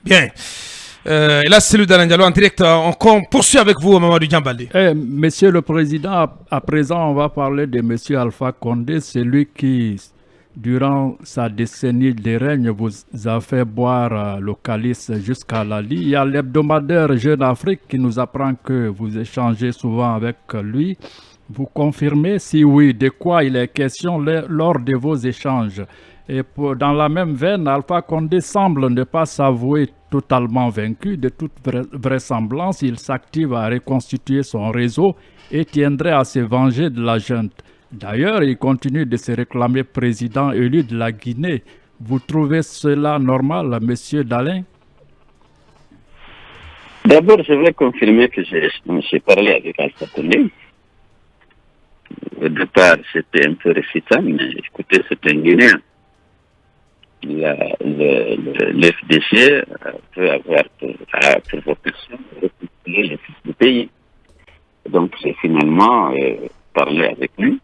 Bien. Et là, c'est le Dalen Diallo en direct. On poursuit avec vous, Mamadou Diambalé. Monsieur le Président, à présent, on va parler de Monsieur Alpha Condé, celui qui, durant sa décennie de règne, vous a fait boire le calice jusqu'à la lie. Il y a l'hebdomadaire Jeune Afrique qui nous apprend que vous échangez souvent avec lui. Vous confirmez, si oui, de quoi il est question lors de vos échanges? Et dans la même veine, Alpha Condé semble ne pas s'avouer totalement vaincu. De toute vraisemblance, il s'active à reconstituer son réseau et tiendrait à se venger de la junte. D'ailleurs, il continue de se réclamer président élu de la Guinée. Vous trouvez cela normal, Monsieur Dalen? D'abord, je vais confirmer que j'ai parlé avec Alpha Condé. Au départ, c'était un peu récitant, mais écoutez, c'est un Guinéen. L'FDC peut avoir pour vocation de reconstruire le fils du pays. Donc, j'ai finalement parlé avec lui.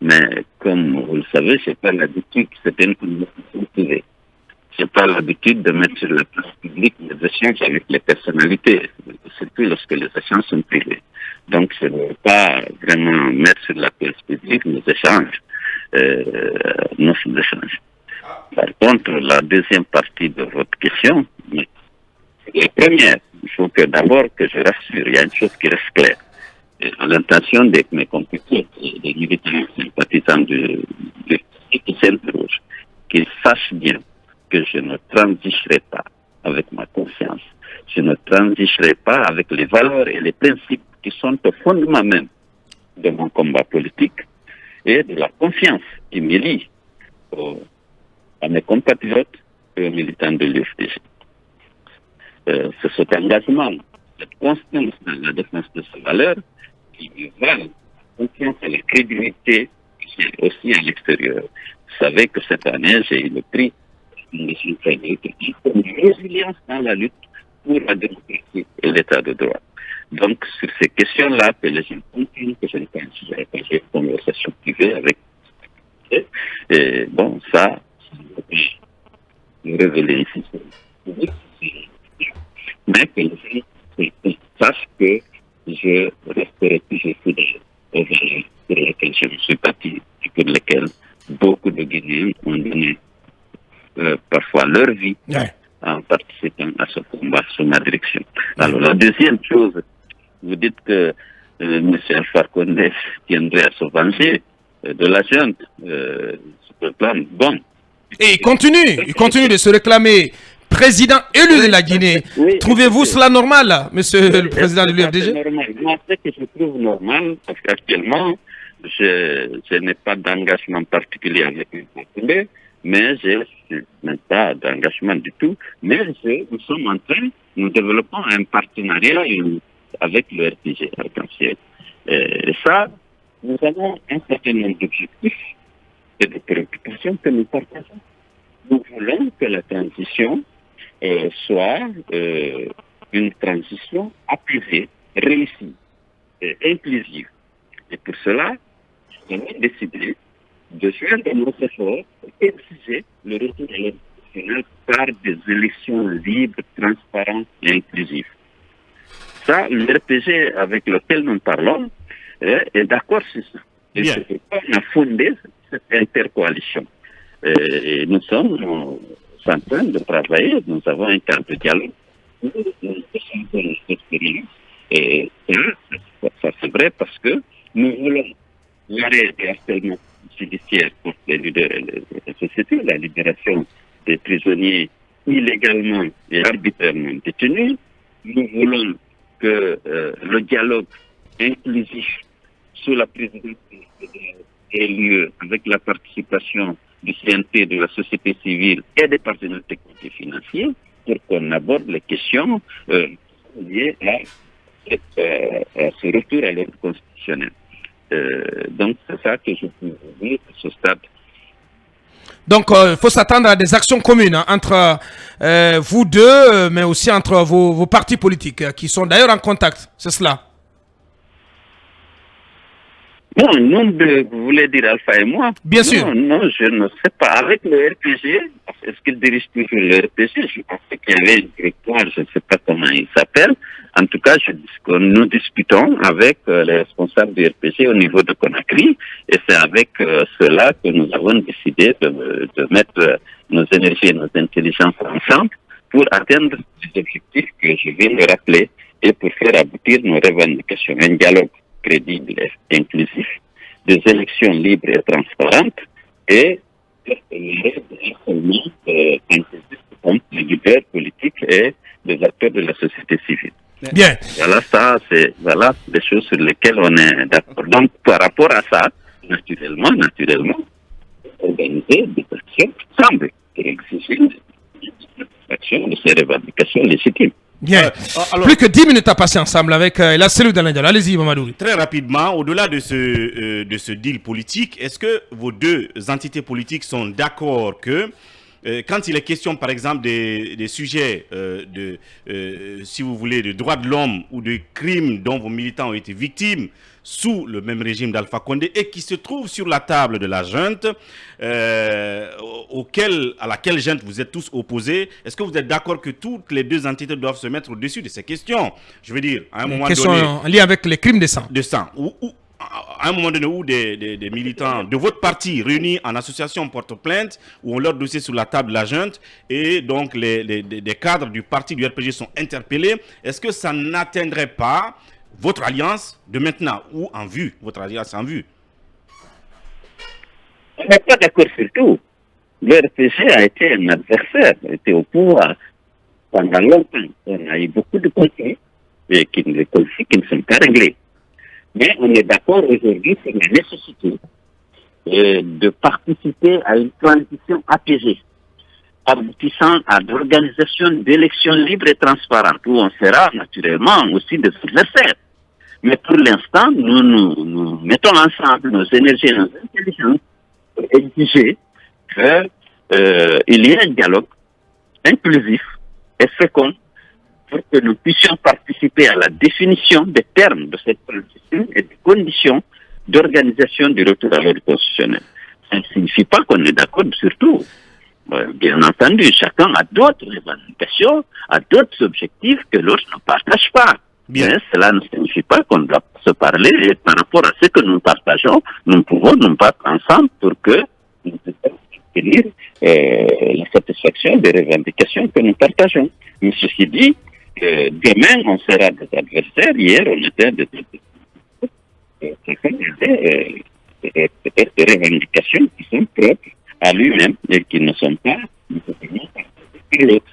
Mais comme vous le savez, je n'ai pas l'habitude, c'était une conversation privée. Je n'ai pas l'habitude de mettre sur la place publique les échanges avec les personnalités, surtout lorsque les échanges sont privés. Donc, je ne veux pas vraiment mettre sur la place publique nos échanges. Par contre, la deuxième partie de votre question, la première, il faut que d'abord que je rassure, il y a une chose qui reste claire. À l'intention de mes compatriotes, des militants sympathisants qui s'interrogent, qu'ils sachent bien que je ne transigerai pas avec ma conscience. Je ne transigerai pas avec les valeurs et les principes qui sont au fondement même de mon combat politique et de la confiance qui me lie à mes compatriotes et aux militants de l'UFDG. C'est cet engagement, cette constance dans la défense de ces valeurs qui me valent la confiance et la crédibilité aussi à l'extérieur. Vous savez que cette année, j'ai eu le prix de une résilience dans la lutte pour la démocratie et l'état de droit. Donc, sur ces questions-là, que les gens continuent, que je ne pense pas, j'ai une conversation privée avec et bon, ça, je vais révéler ici. Mais que les gens sachent que je resterai toujours fidèle aux valeurs pour lesquelles je me suis bâti et pour lesquelles beaucoup de Guinéens ont donné parfois leur vie en participant à ce combat sous ma direction. Alors, la deuxième chose, vous dites que M. Alpha Condé tiendrait à se venger de la junte. Bon. Et il continue de se réclamer président élu de la Guinée. Oui, trouvez-vous cela normal, monsieur le président de l'UFDG? Moi, ce que je trouve normal, parce qu'actuellement, je n'ai pas d'engagement particulier avec le Condé, mais je n'ai pas d'engagement du tout. Mais nous développons un partenariat avec le RPG Arc-en-Ciel. Et ça, nous avons un certain nombre d'objectifs et de préoccupations que nous partageons. Nous voulons que la transition soit une transition apaisée, réussie, et inclusive. Et pour cela, nous avons décidé de joindre nos efforts et exiger le retour à l'ordre national par des élections libres, transparentes et inclusives. Ça, le RPG avec lequel nous parlons est d'accord sur ça. Et c'est pourquoi on a fondé cette intercoalition. Et nous sommes en train de travailler, nous avons un cadre de dialogue. Et ça c'est vrai parce que nous voulons l'arrêt des harcèlements judiciaires contre les leaders et les sociétés, la libération des prisonniers illégalement et arbitrairement détenus. Nous voulons que le dialogue inclusif sous la présidence ait lieu avec la participation du CNT, de la société civile et des partenaires techniques et financiers pour qu'on aborde les questions liées à ce retour à l'ordre constitutionnel. Donc c'est ça que je peux vous dire à ce stade. Donc il faut s'attendre à des actions communes entre vous deux, mais aussi entre vos partis politiques qui sont d'ailleurs en contact, c'est cela? Non, nous deux, vous voulez dire Alpha et moi? Bien sûr. Non, je ne sais pas. Avec le RPG, est-ce qu'il dirige toujours le RPG? Je pensais qu'il y avait une directoire, je ne sais pas comment il s'appelle. En tout cas, nous discutons avec les responsables du RPG au niveau de Conakry, et c'est avec cela que nous avons décidé de mettre nos énergies et nos intelligences ensemble pour atteindre les objectifs que je viens de rappeler et pour faire aboutir nos revendications. Un dialogue crédible et inclusif, des élections libres et transparentes et contre les leaders politiques et les acteurs de la société civile. Bien. Voilà des choses sur lesquelles on est d'accord. Donc, par rapport à ça, naturellement, organiser des actions ensemble et exiger des actions de ces revendications légitimes. Bien. Alors, plus que 10 minutes à passer ensemble avec la cellule de l'Indien. Allez-y, Mamadou. Très rapidement, au-delà de ce deal politique, est-ce que vos deux entités politiques sont d'accord que quand il est question, par exemple, des sujets si vous voulez, de droits de l'homme ou de crimes dont vos militants ont été victimes sous le même régime d'Alpha Condé et qui se trouvent sur la table de la junte, à laquelle junte vous êtes tous opposés, est-ce que vous êtes d'accord que toutes les deux entités doivent se mettre au-dessus de ces questions? Je veux dire, à un moment donné... en lien avec les crimes de sang. À un moment donné où des militants de votre parti réunis en association portent plainte, où on leur dossier sur la table de la junte, et donc des cadres du parti du RPG sont interpellés, est-ce que ça n'atteindrait pas votre alliance de maintenant ou en vue, votre alliance en vue? On n'est pas d'accord sur tout. Le RPG a été un adversaire, a été au pouvoir pendant longtemps. On a eu beaucoup de conflits, qui ne sont pas réglés. Mais on est d'accord aujourd'hui sur la nécessité de participer à une transition apaisée, aboutissant à l'organisation d'élections libres et transparentes, où on sera naturellement aussi des adversaires. Mais pour l'instant, nous mettons ensemble nos énergies et nos intelligences pour exiger qu'il y ait un dialogue inclusif et fécond pour que nous puissions participer à la définition des termes de cette transition et des conditions d'organisation du retour à l'ordre constitutionnel. Ça ne signifie pas qu'on est d'accord sur tout. Bien entendu, chacun a d'autres revendications, a d'autres objectifs que l'autre ne partage pas. Bien. Mais cela ne signifie pas qu'on doit se parler et par rapport à ce que nous partageons, nous pouvons nous battre ensemble pour que nous puissions obtenir la satisfaction des revendications que nous partageons. Mais ceci dit, demain, on sera des adversaires. Hier, on était des adversaires. Chacun avait peut-être des revendications qui sont propres à lui-même et qui ne sont pas nécessairement partagées par l'autre.